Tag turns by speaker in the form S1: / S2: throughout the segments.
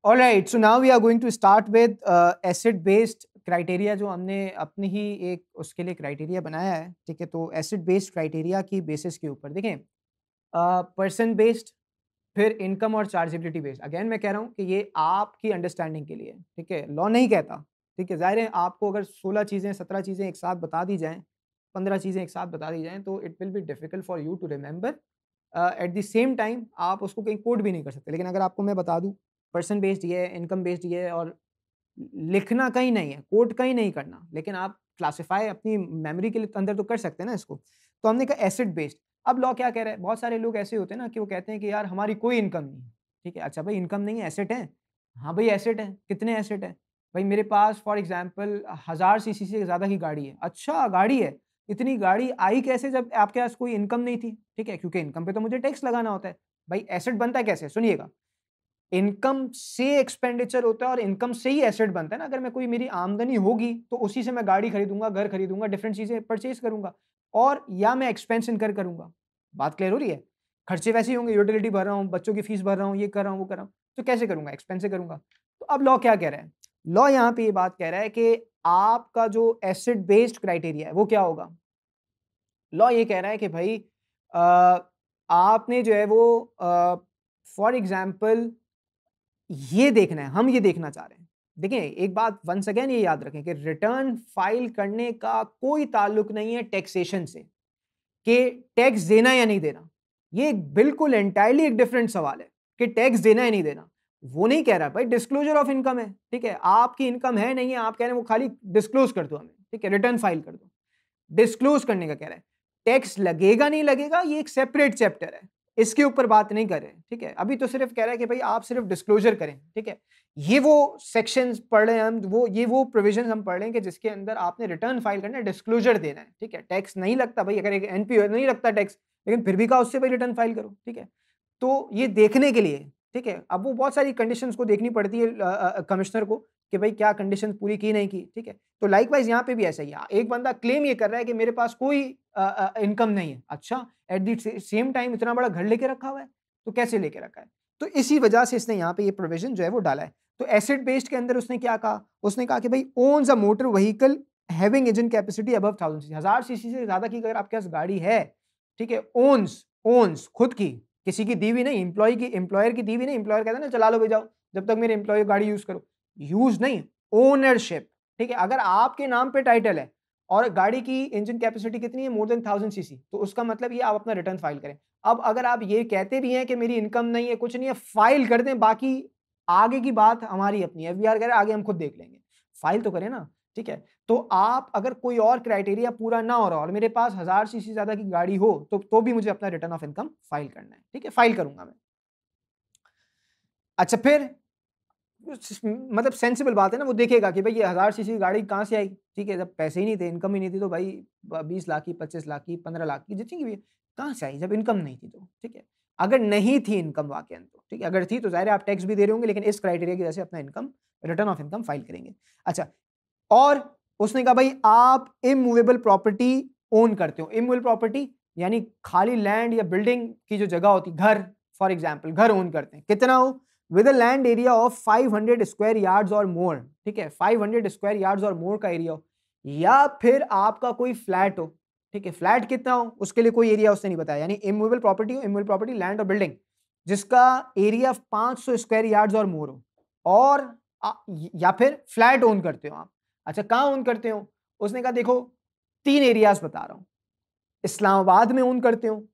S1: Alright, so now we are going to start with acid based criteria, जो हमने अपनी ही एक उसके लिए क्राइटेरिया बनाया है, ठीक है। तो एसिड बेस्ड क्राइटेरिया की बेसिस के ऊपर देखें, पर्सन बेस्ड, फिर इनकम और चार्जेबिलिटी बेस्ड। अगेन मैं कह रहा हूँ कि ये आपकी अंडरस्टैंडिंग के लिए, ठीक है, लॉ नहीं कहता, ठीक है। ज़ाहिर है आपको अगर 16 चीज़ें 17 चीज़ें एक साथ बता दी जाएँ, 15 चीज़ें एक साथ बता दी जाएँ, तो it will be difficult for you to remember. At the same time आप उसको कहीं कोट भी नहीं कर सकते। लेकिन अगर आपको मैं बता दूँ पर्सन बेस्ड ये है, इनकम बेस्ड ये है, और लिखना कहीं नहीं है, कोट कहीं नहीं करना, लेकिन आप क्लासिफाई अपनी मेमोरी के लिए अंदर तो कर सकते हैं ना इसको। तो हमने कहा एसिड बेस्ड। अब लॉ क्या कह रहा है, बहुत सारे लोग ऐसे होते हैं ना कि वो कहते हैं कि यार हमारी कोई इनकम नहीं है, ठीक है। अच्छा भाई, इनकम नहीं है, एसेट है। हाँ भाई एसेट है, कितने एसेट है? भाई मेरे पास फॉर एग्जांपल 1000 सीसी से ज़्यादा की गाड़ी है। अच्छा गाड़ी है, इतनी गाड़ी आई कैसे जब आपके पास कोई इनकम नहीं थी? ठीक है, क्योंकि इनकम पे तो मुझे टैक्स लगाना होता है। भाई एसेट बनता है कैसे? सुनिएगा, इनकम से एक्सपेंडिचर होता है और इनकम से ही एसेट बनता है ना। अगर मैं कोई मेरी आमदनी होगी तो उसी से मैं गाड़ी खरीदूंगा, घर खरीदूंगा, डिफरेंट चीजें परचेज करूंगा, और या मैं एक्सपेंस इनकर करूंगा। बात क्लियर हो रही है? खर्चे वैसे ही होंगे, यूटिलिटी भर रहा हूँ, बच्चों की फीस भर रहा हूँ, ये कर रहा हूँ, वो कर रहा हूँ, तो कैसे करूंगा? एक्सपेंस से करूंगा। तो अब लॉ क्या कह रहा है? लॉ यहाँ पे ये बात कह रहा है कि आपका जो एसेट बेस्ड क्राइटेरिया है वो क्या होगा। लॉ ये कह रहा है कि भाई अ, आपने जो है वो फॉर एग्जाम्पल ये देखना है, हम ये देखना चाह रहे हैं। देखिए एक बात वंस अगेन ये याद रखें कि रिटर्न फाइल करने का कोई ताल्लुक नहीं है टैक्सेशन से, कि टैक्स देना या नहीं देना। ये एक बिल्कुल एंटायरली एक डिफरेंट सवाल है कि टैक्स देना या नहीं देना। वो नहीं कह रहा भाई डिस्क्लोजर ऑफ इनकम है, ठीक है, आपकी इनकम है नहीं है, आप कह रहे हैं वो खाली डिस्क्लोज कर दो हमें, ठीक है, रिटर्न फाइल कर दो। डिस्क्लोज करने का कह रहा है। टैक्स लगेगा नहीं लगेगा ये एक सेपरेट चैप्टर है, इसके ऊपर बात नहीं कर रहे हैं, ठीक है। अभी तो सिर्फ कह रहा है कि भाई आप सिर्फ डिस्क्लोजर करें, ठीक है। ये वो सेक्शंस पढ़ रहे हैं हम, वो प्रोविजन हम पढ़ रहे हैं कि जिसके अंदर आपने रिटर्न फाइल करना है, डिस्क्लोजर देना है, ठीक है। टैक्स नहीं लगता भाई, अगर एक एनपीओ नहीं लगता टैक्स, लेकिन फिर भी कहा उससे भाई रिटर्न फाइल करो, ठीक है। तो ये देखने के लिए, ठीक है, अब वो बहुत सारी कंडीशंस को देखनी पड़ती है कमिश्नर को कि भाई क्या कंडीशन पूरी की नहीं की, ठीक है। तो लाइकवाइज यहाँ पे भी ऐसा ही है, एक बंदा क्लेम ये कर रहा है कि मेरे पास कोई इनकम नहीं है। अच्छा, एट द सेम टाइम इतना बड़ा घर लेके रखा हुआ है, तो कैसे लेके रखा है? तो इसी वजह से इसने यहाँ पे ये प्रोविजन जो है वो डाला है। तो एसिड बेस्ड के अंदर उसने क्या कहा? उसने कहा कि भाई owns a motor vehicle having engine capacity above 1000 CC से ज्यादा की अगर आपके पास गाड़ी है, ठीक है, ओन्स ओन्स खुद की, किसी की दी हुई नहीं, एम्प्लॉय की, एम्प्लॉयर की दी हुई नहीं। एम्प्लॉयर कहता है ना चला लो, भेजाओ, जब तक मेरे एम्प्लॉय गाड़ी यूज करो। यूज नहीं, ओनरशिप, ठीक है। अगर आपके नाम पे टाइटल है और गाड़ी की इंजन कैपेसिटी कितनी है, मोर देन 1000 सीसी, तो उसका मतलब ये आप अपना रिटर्न फाइल करें। अब अगर आप ये कहते भी हैं कि मेरी इनकम नहीं है, कुछ नहीं है, फाइल कर दें, बाकी आगे की बात हमारी अपनी है, एफबीआर कह रहा है आगे हम खुद देख लेंगे, फाइल तो करें ना, ठीक है। तो आप अगर कोई और क्राइटेरिया पूरा ना हो रहा और मेरे पास 1000 सीसी ज्यादा की गाड़ी हो, तो भी मुझे अपना रिटर्न ऑफ इनकम फाइल करना है, ठीक है, फाइल करूंगा मैं। अच्छा फिर मतलब सेंसिबल बात है ना, वो देखेगा कि भाई ये 1000 सीसी की गाड़ी कहाँ से आई, ठीक है। जब पैसे ही नहीं थे, इनकम ही नहीं थी, तो भाई 20 लाख की, 25 लाख की, 15 लाख की, जितनी की भी है, कहाँ से आई जब इनकम नहीं थी, तो ठीक है। अगर नहीं थी इनकम वाकई तो ठीक है, अगर थी तो जाहिर है आप टैक्स भी दे रहे होंगे, लेकिन इस क्राइटेरिया की वजह से अपना income, return of income file करेंगे। अच्छा, और उसने कहा भाई आप इमूवेबल प्रॉपर्टी ओन करते हो। इमूवेबल प्रॉपर्टी यानी खाली लैंड या बिल्डिंग की जो जगह होती, घर, फॉर एग्जाम्पल घर ओन करते हैं, कितना हो, with a land area of 500 square yards or मोर, ठीक है, 500 स्क्वायर यार्ड्स और मोर का एरिया हो, या फिर आपका कोई फ्लैट हो, ठीक है, फ्लैट कितना हो उसके लिए कोई एरिया उसने नहीं बताया, यानी इमूवेबल प्रॉपर्टी हो, इमूवेबल प्रॉपर्टी लैंड और बिल्डिंग जिसका एरिया 500 स्क्वायर यार्ड्स और मोर हो, और या फिर फ्लैट ओन करते हो आप। अच्छा कहाँ ओन करते हो? उसने कहा देखो 3 एरियाज बता रहा हूं। इस्लामाबाद में ओन करते हो,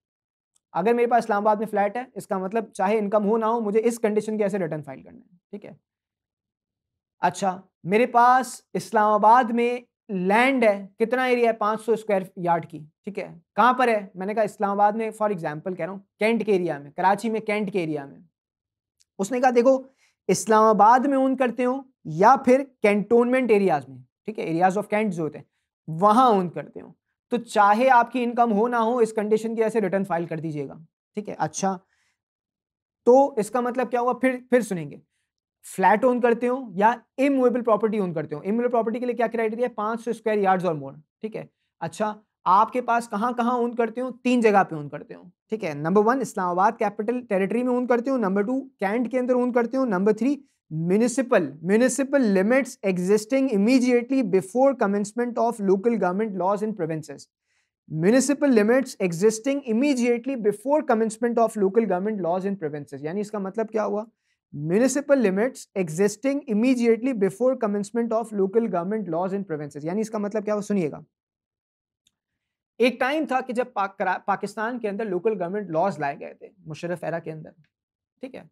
S1: अगर मेरे पास इस्लामाबाद में फ्लैट है, इसका मतलब चाहे इनकम हो ना हो, मुझे इस कंडीशन के ऐसे रिटर्न फाइल करना है, ठीक है। अच्छा, मेरे पास इस्लामाबाद में लैंड है, कितना एरिया है, 500 स्क्वायर यार्ड की, ठीक है। कहां पर है? मैंने कहा इस्लामाबाद में, फॉर एग्जाम्पल कह रहा हूं, कैंट के एरिया में, कराची में कैंट के एरिया में। उसने कहा देखो इस्लामाबाद में ओन करते हो या फिर कैंटोनमेंट एरियाज में, ठीक है, एरियाज ऑफ कैंट जो होते हैं वहां ओन करते हो, तो चाहे आपकी इनकम हो ना हो, इस कंडीशन की ऐसे रिटर्न फाइल कर दीजिएगा, ठीक है। अच्छा, तो इसका मतलब क्या हुआ, फिर सुनेंगे, फ्लैट ओन करते हो या इमूवेबल प्रॉपर्टी ओन करते हो। इमूवेबल प्रॉपर्टी के लिए क्या क्राइटेरिया है, 500 स्क्वायर यार्ड्स और मोर, ठीक है। अच्छा, आपके पास कहां कहां ओन करते हो, 3 जगह पे ओन करते हो, ठीक है। नंबर 1 इस्लामाबाद कैपिटल टेरिटरी में ओन करते हो, नंबर 2 कैंट के अंदर ओन करते हो, number 3 municipal limits existing immediately before commencement of local government laws in provinces. Municipal limits existing immediately before commencement of local government laws in provinces, यानी इसका मतलब क्या हुआ? Municipal limits existing immediately before commencement of local government laws in provinces, यानी इसका मतलब क्या हुआ? सुनिएगा, एक टाइम था कि जब पाकिस्तान के अंदर लोकल गवर्नमेंट लॉज लाए गए थे मुशर्रफ एरा के अंदर, ठीक है।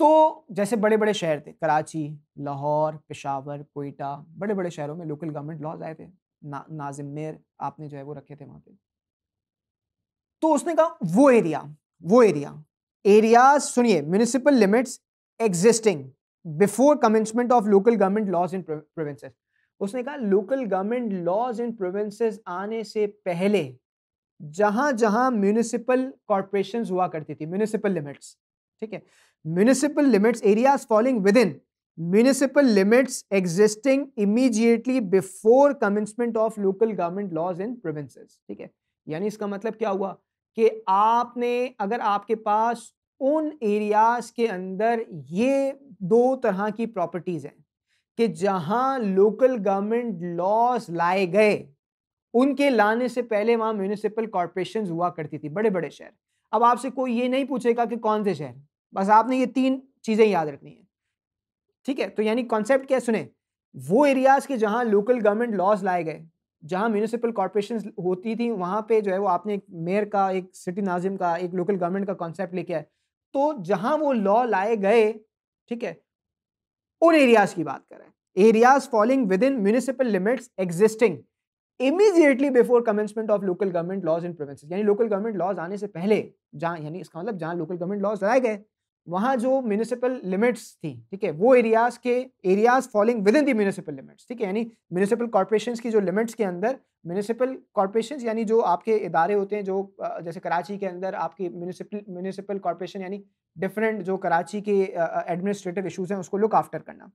S1: तो जैसे बड़े-बड़े शहर थे, कराची, लाहौर, पेशावर, कोयटा, बड़े-बड़े शहरों में लोकल गवर्नमेंट लॉज आए थे। नाज़िम मेर आपने जो है वो रखे थे वहाँ पे। तो उसने कहा एरियाज़ सुनिए, municipal limits existing before commencement of local government laws in provinces. उसने कहा local government laws in provinces आने से पहले जहां-जहां म्युनिसिपल कॉर्पोरेशंस हुआ करती थी, म्युनिसिपल लिमिट्स, ठीक है। Municipal limits areas falling within municipal limits existing immediately before commencement of local government laws in provinces, ठीक है। यानी इसका मतलब क्या हुआ कि आपने, अगर आपके पास उन एरियाज के अंदर ये दो तरह की प्रॉपर्टीज हैं कि जहां लोकल गवर्नमेंट लॉज लाए गए, उनके लाने से पहले वहां म्युनिसिपल कॉर्पोरेशंस हुआ करती थी, बड़े बड़े शहर। अब आपसे कोई ये नहीं पूछेगा कि कौन से शहर, बस आपने ये तीन चीजें याद रखनी है, ठीक है। तो यानी कॉन्सेप्ट क्या है, सुने, वो एरियाज के जहां लोकल गवर्नमेंट लॉज लाए गए, जहां म्युनिसिपल कॉर्पोरेशंस होती थी, वहां पे जो है वो आपने एक मेयर का, एक सिटी नाजिम का, एक लोकल गवर्नमेंट का कॉन्सेप्ट लेके आए। तो जहां वो लॉ लाए गए, ठीक है, उन एरियाज की बात कर रहे हैं। Areas falling within municipal limits existing immediately before commencement of local government laws in provinces, यानी लोकल गवर्नमेंट लॉज आने से पहले, जहां, यानी इसका मतलब जहां लोकल गवर्नमेंट लॉज लाए गए, वहां जो म्युनिसिपल लिमिट्स थी, ठीक है, वो एरियाज के, areas falling with in the municipal limits, ठीक है, यानी म्युनिसिपल कॉर्पोरेशंस की जो लिमिट्स के अंदर, म्युनिसिपल कॉर्पोरेशंस यानी जो आपके इदारे होते हैं, जो जैसे कराची के अंदर आपकी म्युनिसिपल म्युनिसिपल कॉर्पोरेशन, यानी डिफरेंट जो कराची के एडमिनिस्ट्रेटिव इशूज हैं उसको लुक आफ्टर करना।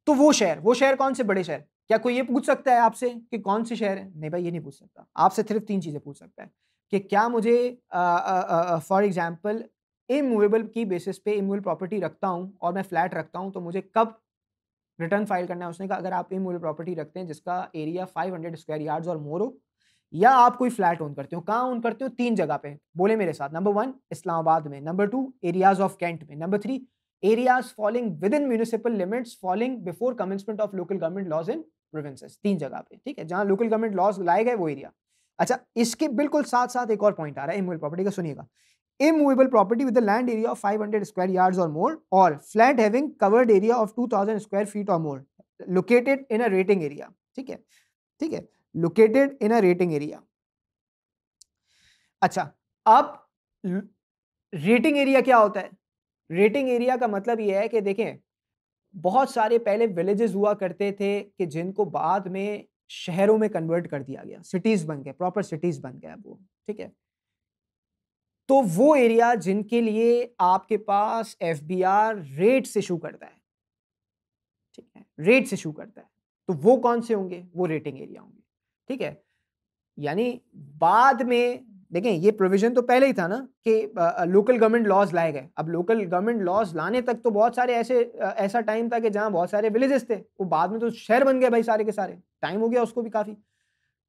S1: तो वो शहर कौन से बड़े शहर? क्या कोई ये पूछ सकता है आपसे कि कौन से शहर है? नहीं भाई, ये नहीं पूछ सकता। आपसे सिर्फ 3 चीज़ें पूछ सकता है कि क्या मुझे फॉर एग्ज़ाम्पल इमूवेबल की बेसिस पे इमूवेबल प्रॉपर्टी रखता हूँ और मैं फ्लैट रखता हूँ, तो मुझे कब रिटर्न फाइल करना है? उसने कहा अगर आप इमूवेबल प्रॉपर्टी रखते हैं जिसका एरिया 500 स्क्वायर यार्ड्स और मोर हो, या आप कोई फ्लैट ओन करते हो। कहाँ ओन करते हो? 3 जगह पे, बोले मेरे साथ। नंबर 1 इस्लामाबाद में, नंबर 2 एरियाज़ ऑफ कैंट में, number 3 areas falling within municipal limits falling before commencement of local government laws in provinces. 3 जगह पे, ठीक है, जहां लोकल गवर्नमेंट लॉज लाए गए वो एरिया। अच्छा, इसके बिल्कुल साथ साथ एक और पॉइंट आ रहा है इमूवेबल प्रॉपर्टी का, सुनिएगा। Immovable property with the land area of 500 square yards or more, or flat having covered area of 2000 square feet or more, located in a rating area, ठीक है, ठीक है, located in a rating area. अच्छा, अब rating area क्या होता है? Rating area का मतलब ये है कि देखें, बहुत सारे पहले विलेजेस हुआ करते थे कि जिनको बाद में शहरों में कन्वर्ट कर दिया गया, सिटीज बन गए, प्रॉपर सिटीज बन गए अब वो, ठीक है। तो वो एरिया जिनके लिए आपके पास एफबीआर रेट्स इशू करता है, ठीक है, रेट्स इशू करता है, तो वो कौन से होंगे? वो रेटिंग एरिया होंगे, ठीक है। यानी बाद में देखें, ये प्रोविजन तो पहले ही था ना कि लोकल गवर्नमेंट लॉज लाए गए। अब लोकल गवर्नमेंट लॉज लाने तक तो बहुत सारे ऐसा टाइम था कि जहां बहुत सारे विलेजेस थे, वो बाद में तो शहर बन गए भाई, सारे के सारे, टाइम हो गया उसको भी काफी।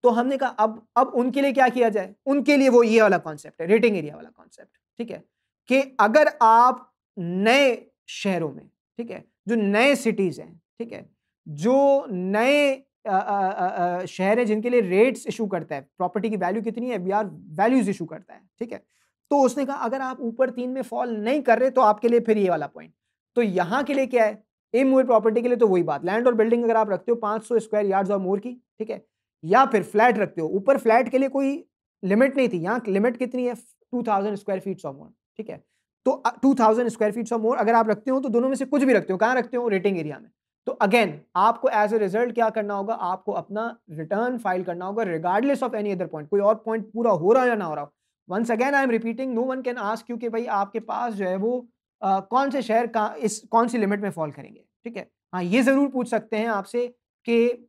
S1: तो हमने कहा अब उनके लिए क्या किया जाए? उनके लिए वो ये वाला कॉन्सेप्ट है, रेटिंग एरिया वाला कॉन्सेप्ट, ठीक है, कि अगर आप नए शहरों में, ठीक है, जो नए सिटीज हैं, ठीक है, जो नए शहर है जिनके लिए रेट्स इशू करता है, प्रॉपर्टी की वैल्यू कितनी है, एफबीआर वैल्यूज इशू करता है, ठीक है। तो उसने कहा अगर आप ऊपर 3 में फॉल नहीं कर रहे तो आपके लिए फिर ये वाला पॉइंट। तो यहां के लिए क्या है? इमूवेबल प्रॉपर्टी के लिए तो वही बात, लैंड और बिल्डिंग अगर आप रखते हो 500 स्क्वायर यार्ड्स और मोर की, ठीक है, या फिर फ्लैट रखते हो, ऊपर फ्लैट के लिए कोई लिमिट नहीं थी, यहाँ लिमिट कितनी है? 2000 स्क्वायर फीट और मोर, ठीक है। तो 2000 स्क्वायर फीट और मोर अगर आप रखते हो तो दोनों में से कुछ भी रखते हो, कहां रखते हो? रेटिंग एरिया में। तो अगेन आपको एज ए रिजल्ट क्या करना होगा? आपको अपना रिटर्न फाइल करना होगा regardless of any other point, कोई और पॉइंट पूरा हो रहा है या ना हो रहा हो। Once again I am repeating, no one can ask you कि भाई आपके पास जो है वो कौन से शहर का इस कौन सी लिमिट में फॉल करेंगे, ठीक है। हाँ, ये जरूर पूछ सकते हैं आपसे कि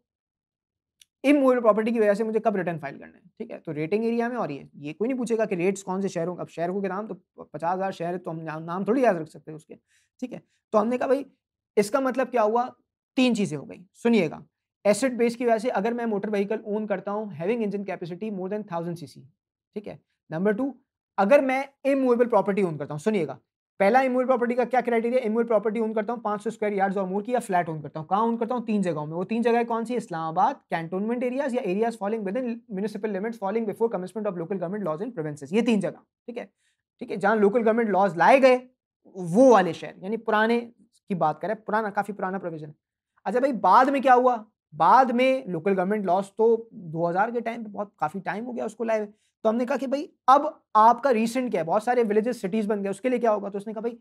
S1: इमूवेबल प्रॉपर्टी की वजह से मुझे कब रिटर्न फाइल करना है, ठीक है? तो रेटिंग एरिया में और ये कोई नहीं पूछेगा कि रेट्स कौन से शहरों, अब शहरों के नाम तो 50,000 शहर है, तो हम नाम थोड़ी याद रख सकते हैं उसके, ठीक है? तो हमने कहा भाई इसका मतलब क्या हुआ, 3 चीज़ें हो गई, सुनिएगा। एसेट बेस की वजह से अगर मैं मोटर व्हीकल ओन करता हूँ having engine capacity more than 1000 CC, ठीक है? नंबर 2, अगर मैं इमूवेबल प्रॉपर्टी ओन करता हूँ, सुनिएगा, पहला इमूवेबल प्रॉपर्टी का क्या क्राइटेरिया, इमूवेबल प्रॉपर्टी ओन करता हूँ 500 स्क्वायर यार्ड्स और मोर की, या फ्लैट ओन करता हूँ, कहाँ ओन करता हूँ, 3 जगहों में। वो 3 जगह कौन सी, इस्लामाबाद, कैंटोनमेंट एरियाज या areas falling within municipal limits falling before commencement of local government laws and provinces, ये 3 जगह, ठीक है? ठीक है, जहां लोकल गवर्नमेंट लॉज लाए गए वो वाले शहर, यानी पुराने की बात करें, पुराना, काफी पुराना प्रोविजन है। अच्छा भाई, बाद में क्या हुआ, बाद में लोकल गवर्नमेंट लॉज तो 2000 के टाइम पे, बहुत काफी टाइम हो गया उसको लाए हुए। तो हमने कहा कि भाई अब आपका रीसेंट क्या है, बहुत सारे विलेजेस सिटीज बन गए, उसके लिए क्या होगा? तो उसने कहा भाई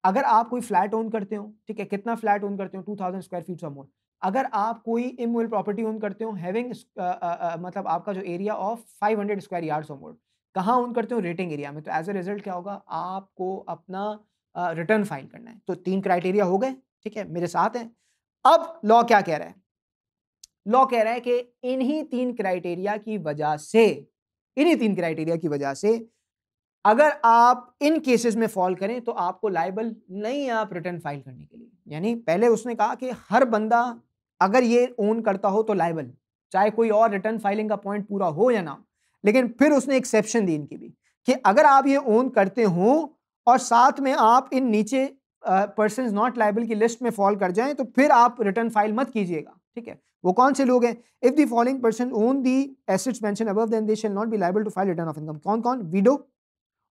S1: अगर आप कोई फ्लैट ओन करते हो, ठीक है, कितना फ्लैट ओन करते हो, 2000 स्क्वायर फीट और मोर, अगर आप कोई इमूवेबल प्रॉपर्टी ओन करते हो हैविंग मतलब आपका जो area of 500 square yards or मोर, कहाँ ओन करते हो, रेटिंग एरिया में, तो एज अ रिजल्ट क्या होगा, आपको अपना रिटर्न फाइल करना है। तो 3 क्राइटेरिया हो गए, ठीक है, मेरे साथ हैं। अब लॉ क्या कह रहा है, लॉ कह रहा है कि इन्हीं 3 क्राइटेरिया की वजह से, इन्हीं 3 क्राइटेरिया की वजह से अगर आप इन केसेस में फॉल करें तो आपको लायबल नहीं है आप रिटर्न फाइल करने के लिए। यानी पहले उसने कहा कि हर बंदा अगर ये ओन करता हो तो लायबल, चाहे कोई और रिटर्न फाइलिंग का पॉइंट पूरा हो या ना। लेकिन फिर उसने एक्सेप्शन दी इनकी भी कि अगर आप ये ओन करते हो और साथ में आप इन नीचे पर्सन नॉट लायबल की लिस्ट में फॉल कर जाएं तो फिर आप रिटर्न फाइल मत कीजिएगा, ठीक है? वो कौन से लोग हैं? If the following person own the assets mention above then they shall not be liable to file return of income. कौन कौन? विडो,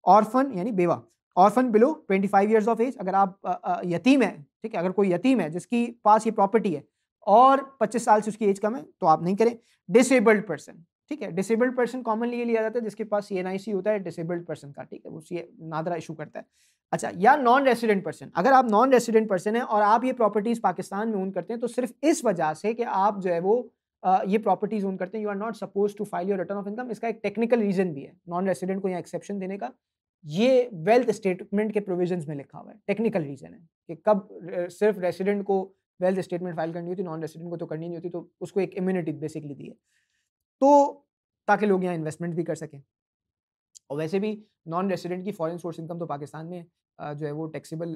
S1: ऑर्फन यानी बेवा, orphan below 25 years of age, अगर आप यतीम है, ठीक है, अगर कोई यतीम है जिसकी पास ये प्रॉपर्टी है और 25 साल से उसकी एज कम है तो आप नहीं करें। डिसेबल्ड पर्सन, ठीक है, डिसेबल्ड पर्सन कॉमनली ये लिया जाता है जिसके पास सीएनआईसी होता है डिसेबल्ड पर्सन का, ठीक है, वो सी नादरा इशू करता है। अच्छा, या नॉन रेसिडेंट पर्सन, अगर आप नॉन रेसिडेंट पर्सन है और आप ये प्रॉपर्टीज पाकिस्तान में ओन करते हैं तो सिर्फ इस वजह से कि आप जो है वो ये प्रॉपर्टीज ओन करते हैं, you are not suppose to file your return of income. इसका एक टेक्निकल रीजन भी है नॉन रेसिडेंट को यहाँ एक्सेप्शन देने का, ये वेल्थ स्टेटमेंट के प्रोविजंस में लिखा हुआ है, टेक्निकल रीजन है कि कब सिर्फ रेसिडेंट को वेल्थ स्टेटमेंट फाइल करनी होती, नॉन रेसिडेंट को तो करनी नहीं होती, तो उसको एक इम्यूनिटी बेसिकली दी है, तो ताकि लोग यहाँ इन्वेस्टमेंट भी कर सकें। और वैसे भी नॉन रेसिडेंट की फॉरेन सोर्स इनकम तो पाकिस्तान में जो है वो टैक्सेबल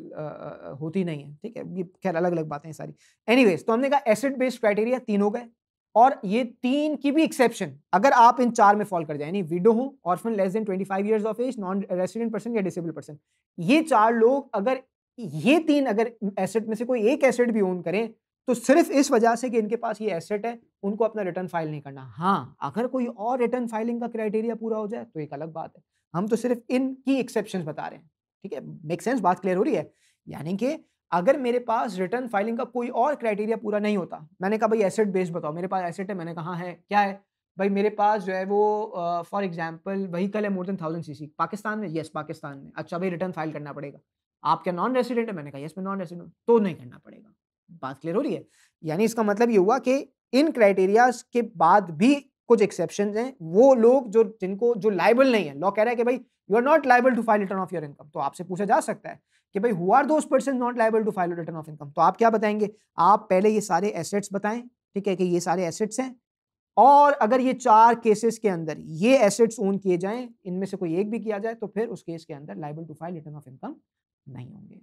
S1: होती नहीं है, ठीक है, ये खैर अलग अलग बातें हैं सारी। एनीवेज, तो हमने कहा एसेट बेस्ड क्राइटेरिया 3 हो गए और ये 3 की भी एक्सेप्शन अगर आप इन 4 में फॉल कर जाए, यानी विडो हो, orphan less than 25 years of age, non resident person या डिसेबल्ड पर्सन, ये 4 लोग अगर ये 3 अगर एसेट में से कोई एक एसेट भी ओन करें तो सिर्फ इस वजह से कि इनके पास ये एसेट है उनको अपना रिटर्न फाइल नहीं करना। हाँ, अगर कोई और रिटर्न फाइलिंग का क्राइटेरिया पूरा हो जाए तो एक अलग बात है, हम तो सिर्फ इनकी एक्सेप्शंस बता रहे हैं, ठीक है, मेक सेंस, बात क्लियर हो रही है? यानी कि अगर मेरे पास रिटर्न फाइलिंग का कोई और क्राइटेरिया पूरा नहीं होता, मैंने कहा भाई एसेट बेस्ड बताओ, मेरे पास एसेट है, मैंने कहा हाँ है, क्या है भाई, मेरे पास जो है वो फॉर एग्जांपल व्हीकल है मोर देन 1000 सीसी, पाकिस्तान में, यस पाकिस्तान में, अच्छा भाई रिटर्न फाइल करना पड़ेगा। आप क्या नॉन रेसिडेंट है? मैंने कहा यस मैं नॉन रेसिडेंट हूं, तो नहीं करना पड़ेगा। बात क्लियर हो रही है? यानी इसका मतलब ये हुआ कि इन क्राइटेरियाज के बाद भी कुछ एक्सेप्शंस हैं, वो लोग जो जिनको जो लायबल नहीं है, लॉ कह रहा है कि भाई you are not liable to file return of your income, तो आपसे पूछा जा सकता है कि भाई who are those person not liable to file return of income, तो आप क्या बताएंगे? आप पहले ये सारे एसेट्स बताएं, ठीक है, कि ये सारे एसेट्स हैं और अगर ये 4 केसेस के अंदर ये एसेट्स ओन किए जाएं, इनमें से कोई एक भी किया जाए तो फिर उस केस के अंदर liable to file return of income नहीं होंगे।